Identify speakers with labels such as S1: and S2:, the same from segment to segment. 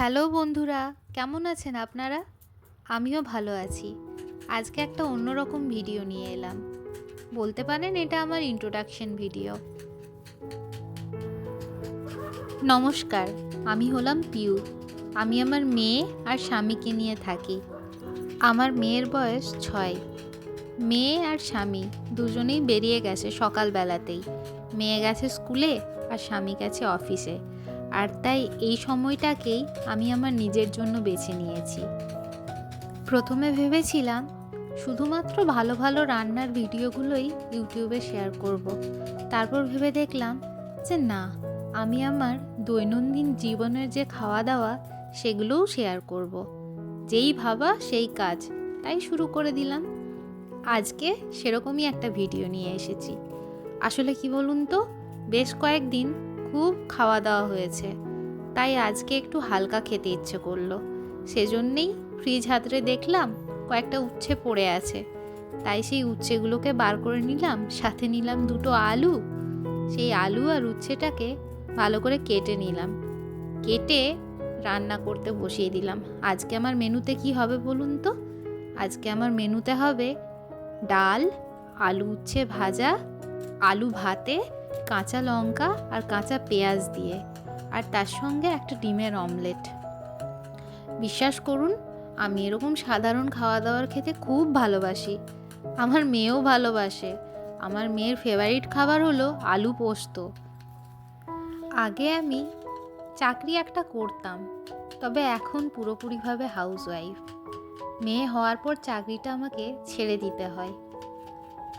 S1: Hello বন্ধুরা, কেমন আছেন আপনারা? আমিও ভালো আছি। আজকে একটা অন্যরকম ভিডিও নিয়ে এলাম। বলতে পারেন এটা আমার ইন্ট্রোডাকশন ভিডিও। নমস্কার, আমি হলাম পিউ। আমি আমার মেয়ে আর স্বামীকে নিয়ে থাকি। আমার মেয়ের বয়স 6। মেয়ে আর স্বামী দুজনেই বেরিয়ে গেছে সকালবেলাতেই। মেয়ে গেছে স্কুলে আর স্বামী গেছে অফিসে। আর তাই এই সময়টাকেই আমি আমার নিজের জন্য বেছে নিয়েছি। প্রথমে ভেবেছিলাম শুধুমাত্র ভালো ভালো রান্নার ভিডিওগুলোই ইউটিউবে শেয়ার করব। তারপর ভেবে দেখলাম যে না, আমি আমার দৈনন্দিন জীবনের যে খাওয়া দাওয়া সেগুলোও শেয়ার করব। যেই ভাবা সেই কাজ, তাই শুরু করে দিলাম। আজকে সেরকমই একটা ভিডিও নিয়ে এসেছি। আসলে কি বলুন তো, বেশ কয়েকদিন খুব খাওয়া দাওয়া হয়েছে, তাই আজকে একটু হালকা খেতে ইচ্ছে করলো। সেজন্যেই ফ্রিজ হাতড়ে দেখলাম কয়েকটা উচ্ছে পড়ে আছে, তাই সেই উচ্ছেগুলোকে বার করে নিলাম। সাথে নিলাম দুটো আলু। সেই আলু আর উচ্ছেটাকে ভালো করে কেটে নিলাম। কেটে রান্না করতে বসিয়ে দিলাম। আজকে আমার মেনুতে কি হবে বলুন তো? আজকে আমার মেনুতে হবে ডাল, আলু উচ্ছে ভাজা, আলু ভাতে, কাঁচা লঙ্কা আর কাঁচা পেঁয়াজ দিয়ে, আর তার সঙ্গে একটা ডিমের অমলেট। বিশ্বাস করুন, আমি এরকম সাধারণ খাওয়া দাওয়ার খেতে খুব ভালোবাসি। আমার মেয়েও ভালোবাসে। আমার মেয়ের ফেভারিট খাবার হলো আলু পোস্ত। আগে আমি চাকরি একটা করতাম, তবে এখন পুরোপুরিভাবে হাউসওয়াইফ। মেয়ে হওয়ার পর চাকরিটা আমাকে ছেড়ে দিতে হয়,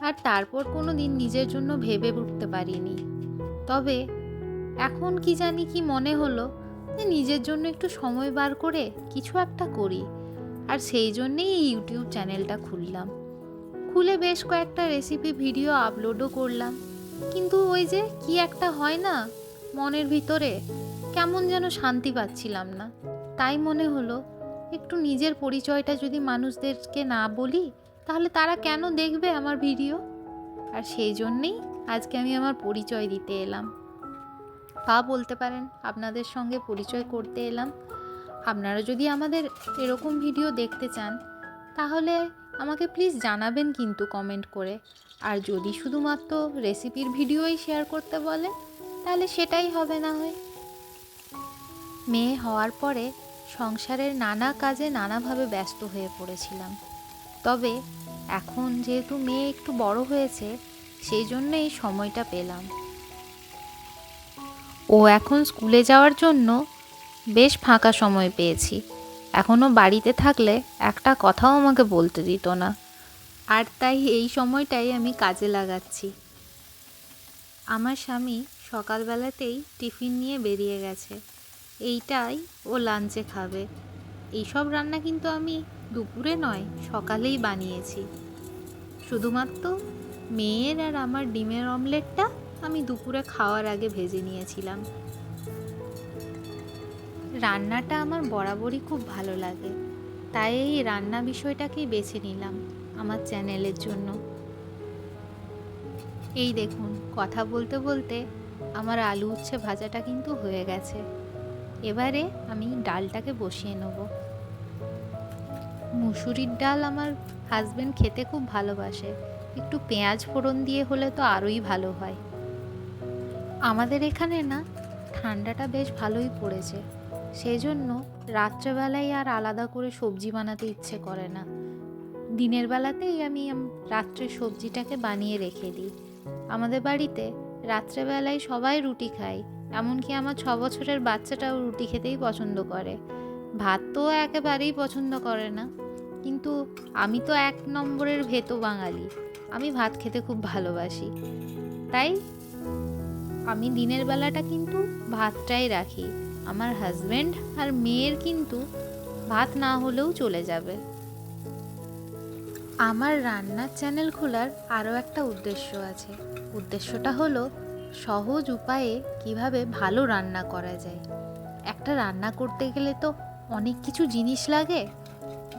S1: আর তারপর কোনো দিন নিজের জন্য ভেবে উঠতে পারিনি। তবে এখন কি জানি কি মনে হলো যে নিজের জন্য একটু সময় বার করে কিছু একটা করি, আর সেই জন্যেই এই ইউটিউব চ্যানেলটা খুললাম। খুলে বেশ কয়েকটা রেসিপি ভিডিও আপলোডও করলাম, কিন্তু ওই যে কি একটা হয় না, মনের ভিতরে কেমন যেন শান্তি পাচ্ছিলাম না। তাই মনে হলো একটু নিজের পরিচয়টা যদি মানুষদেরকে না বলি, তাহলে তারা কেন দেখবে আমার ভিডিও? আর সেই জন্যেই আজকে আমি আমার পরিচয় দিতে এলাম, বা বলতে পারেন আপনাদের সঙ্গে পরিচয় করতে এলাম। আপনারা যদি আমাদের এরকম ভিডিও দেখতে চান, তাহলে আমাকে প্লিজ জানাবেন কিন্তু কমেন্ট করে। আর যদি শুধুমাত্র রেসিপির ভিডিওই শেয়ার করতে বলেন, তাহলে সেটাই হবে না হয়। মেয়ে হওয়ার পরে সংসারের নানা কাজে নানাভাবে ব্যস্ত হয়ে পড়েছিলাম। তবে এখন যেহেতু মেয়ে একটু বড় হয়েছে, সেই জন্য এই সময়টা পেলাম। ও এখন স্কুলে যাওয়ার জন্য বেশ ফাঁকা সময় পেয়েছি। এখনও বাড়িতে থাকলে একটা কথাও আমাকে বলতে দিত না, আর তাই এই সময়টাই আমি কাজে লাগাচ্ছি। আমার স্বামী সকালবেলাতেই টিফিন নিয়ে বেরিয়ে গেছে। এইটাই ও লাঞ্চে খাবে। এইসব রান্না কিন্তু আমি দুপুরে নয়, সকালেই বানিয়েছি। শুধুমাত্র মেয়ের আর আমার ডিমের অমলেটটা আমি দুপুরে খাওয়ার আগে ভেজে নিয়েছিলাম। রান্নাটা আমার বরাবরই খুব ভালো লাগে, তাই এই রান্না বিষয়টাকেই বেছে নিলাম আমার চ্যানেলের জন্য। এই দেখুন, কথা বলতে বলতে আমার আলু উচ্ছে ভাজাটা কিন্তু হয়ে গেছে। এবারে আমি ডালটাকে বসিয়ে নেব। মুসুরির ডাল আমার হাজবেন্ড খেতে খুব ভালোবাসে। একটু পেঁয়াজ ফোড়ন দিয়ে হলে তো আরোই ভালো হয়। আমাদের এখানে না ঠান্ডাটা বেশ ভালোই পড়েছে, সেই জন্য রাত্রেবেলায় আর আলাদা করে সবজি বানাতে ইচ্ছে করে না। দিনের বেলাতেই আমি রাত্রে সবজিটাকে বানিয়ে রেখে দিই। আমাদের বাড়িতে রাত্রেবেলায় সবাই রুটি খায়, এমনকি আমার 6 বছরের বাচ্চাটাও রুটি খেতেই পছন্দ করে। ভাত তো একেবারেই পছন্দ করে না, কিন্তু আমি তো 1 নম্বরের ভেতো বাঙালি। আমি ভাত খেতে খুব ভালোবাসি, তাই আমি দিনের বেলাটা কিন্তু ভাতটাই রাখি। আমার হাজবেন্ড আর মেয়ের কিন্তু ভাত না হলেও চলে যাবে। আমার রান্নার চ্যানেল খোলার আরও একটা উদ্দেশ্য আছে। উদ্দেশ্যটা হলো সহজ উপায়ে কিভাবে ভালো রান্না করা যায়। একটা রান্না করতে গেলে তো অনেক কিছু জিনিস লাগে,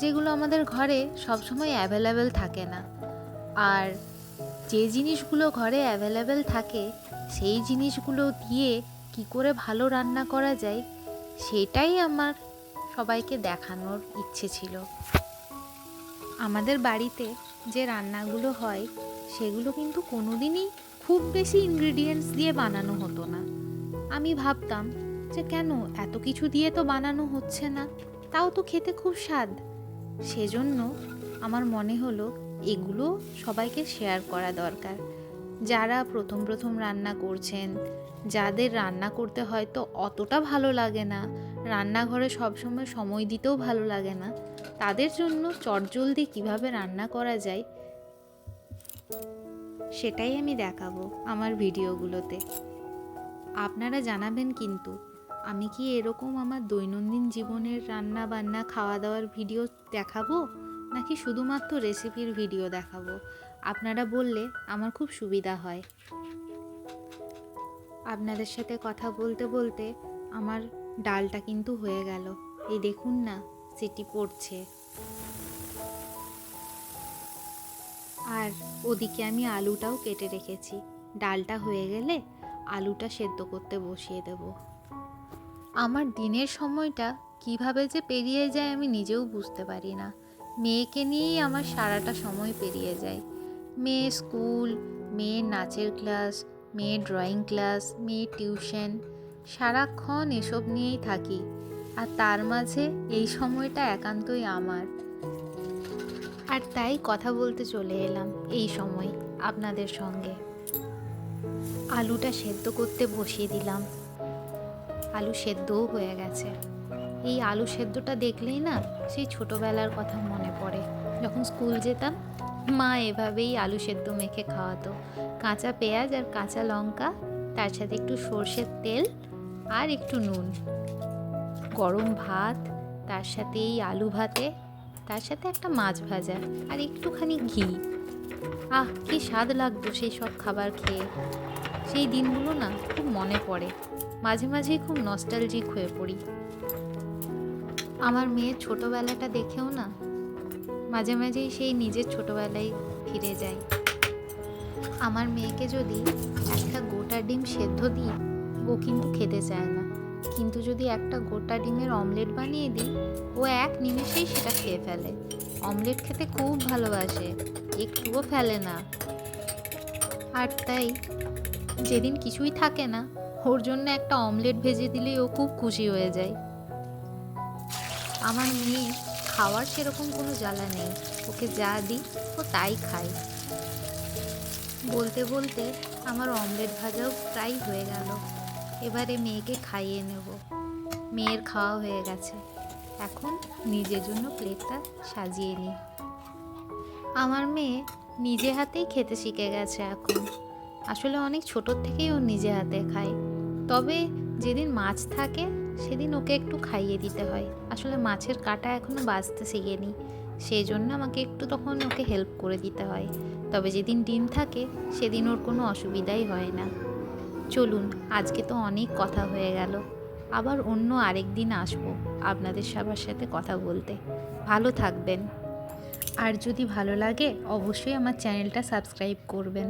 S1: যেগুলো আমাদের ঘরে সবসময় অ্যাভেলেবেল থাকে না। আর যে জিনিসগুলো ঘরে অ্যাভেলেবেল থাকে, সেই জিনিসগুলো দিয়ে কি করে ভালো রান্না করা যায়, সেটাই আমার সবাইকে দেখানোর ইচ্ছে ছিল। আমাদের বাড়িতে যে রান্নাগুলো হয় সেগুলো কিন্তু কোনোদিনই খুব বেশি ইনগ্রিডিয়েন্টস দিয়ে বানানো হতো না। আমি ভাবতাম যে কেন এত কিছু দিয়ে তো বানানো হচ্ছে না, তাও তো খেতে খুব স্বাদ। সেজন্য আমার মনে হলো এগুলো সবাইকে শেয়ার করা দরকার। যারা প্রথম প্রথম রান্না করছেন, যাদের রান্না করতে হয়তো অতটা ভালো লাগে না, রান্নাঘরে সবসময় সময় দিতেও ভালো লাগে না, তাদের জন্য চটজলদি কিভাবে রান্না করা যায় সেটাই আমি দেখাবো আমার ভিডিওগুলোতে। আপনারা জানাবেন কিন্তু আমি কি এরকম আমার দৈনন্দিন জীবনের রান্না বান্না খাওয়া দাওয়ার ভিডিও দেখাবো, নাকি শুধুমাত্র রেসিপির ভিডিও দেখাবো। আপনারা বললে আমার খুব সুবিধা হয়। আপনাদের সাথে কথা বলতে বলতে আমার ডালটা কিন্তু হয়ে গেল। এই দেখুন না, সিটি পড়ছে। আর ওদিকে আমি আলুটাও কেটে রেখেছি। ডালটা হয়ে গেলে আলুটা সেদ্ধ করতে বসিয়ে দেব। আমার দিনের সময়টা কিভাবে যে পেরিয়ে যায় আমি নিজেও বুঝতে পারি না। মেয়েকে নিয়েই আমার সারাটা সময় পেরিয়ে যায়। মেয়ে স্কুল, মেয়ের নাচের ক্লাস, মেয়ের ড্রয়িং ক্লাস, মেয়ের টিউশন, সারাক্ষণ এসব নিয়েই থাকি। আর তার মাঝে এই সময়টা একান্তই আমার। আর তাই কথা বলতে চলে এলাম এই সময় আপনাদের সঙ্গে। আলুটা সেদ্ধ করতে বসিয়ে দিলাম। আলু সেদ্ধও হয়ে গেছে। এই আলু সেদ্ধটা দেখলেই না সেই ছোটোবেলার কথা মনে পড়ে। যখন স্কুল যেতাম মা এভাবেই আলু সেদ্ধ মেখে খাওয়াতো। কাঁচা পেঁয়াজ আর কাঁচা লঙ্কা, তার সাথে একটু সর্ষের তেল আর একটু নুন, গরম ভাত, তার সাথে এই আলু ভাতে, তার সাথে একটা মাছ ভাজা আর একটুখানি ঘি। কি স্বাদ লাগতো সেই সব খাবার খেয়ে। সেই দিনগুলো না খুব মনে পড়ে। মাঝে মাঝেই খুব নস্টালজিক হয়ে পড়ি। আমার মেয়ের ছোটোবেলাটা দেখেও না মাঝে মাঝেই সেই নিজের ছোটোবেলায় ফিরে যাই। আমার মেয়েকে যদি একটা গোটা ডিম সেদ্ধ দিই ও কিন্তু খেতে চায় না, কিন্তু যদি একটা গোটা ডিমের অমলেট বানিয়ে দিই ও এক নিমেষেই সেটা খেয়ে ফেলে। অমলেট খেতে খুব ভালোবাসে, একটুও ফেলে না। আর তাই যেদিন কিছুই থাকে না ওর জন্য একটা অমলেট ভেজে দিলেই ও খুব খুশি হয়ে যায়। আমার মেয়ে খাওয়ার সেরকম কোনো জ্বালা নেই, ওকে যা দিই ও তাই খায়। বলতে বলতে আমার অমলেট ভাজাও প্রায় হয়ে গেল। এবারে মেয়েকে খাইয়ে নেব। মেয়ের খাওয়া হয়ে গেছে, এখন নিজের জন্য প্লেটটা সাজিয়ে নিই। আমার মেয়ে নিজে হাতেই খেতে শিখে গেছে এখন। আসলে অনেক ছোটোর থেকেই ও নিজে হাতে খায়। তবে যেদিন মাছ থাকে সেদিন ওকে একটু খাইয়ে দিতে হয়। আসলে মাছের কাঁটা এখনও বাছতে শিখেনি, সেই জন্য আমাকে একটু তখন ওকে হেল্প করে দিতে হয়। তবে যেদিন ডিম থাকে সেদিন ওর কোনো অসুবিধাই হয় না। চলুন, আজকে তো অনেক কথা হয়ে গেল। আবার অন্য আরেক দিন আসবো আপনাদের সবার সাথে কথা বলতে। ভালো থাকবেন। আর যদি ভালো লাগে অবশ্যই আমার চ্যানেলটা সাবস্ক্রাইব করবেন।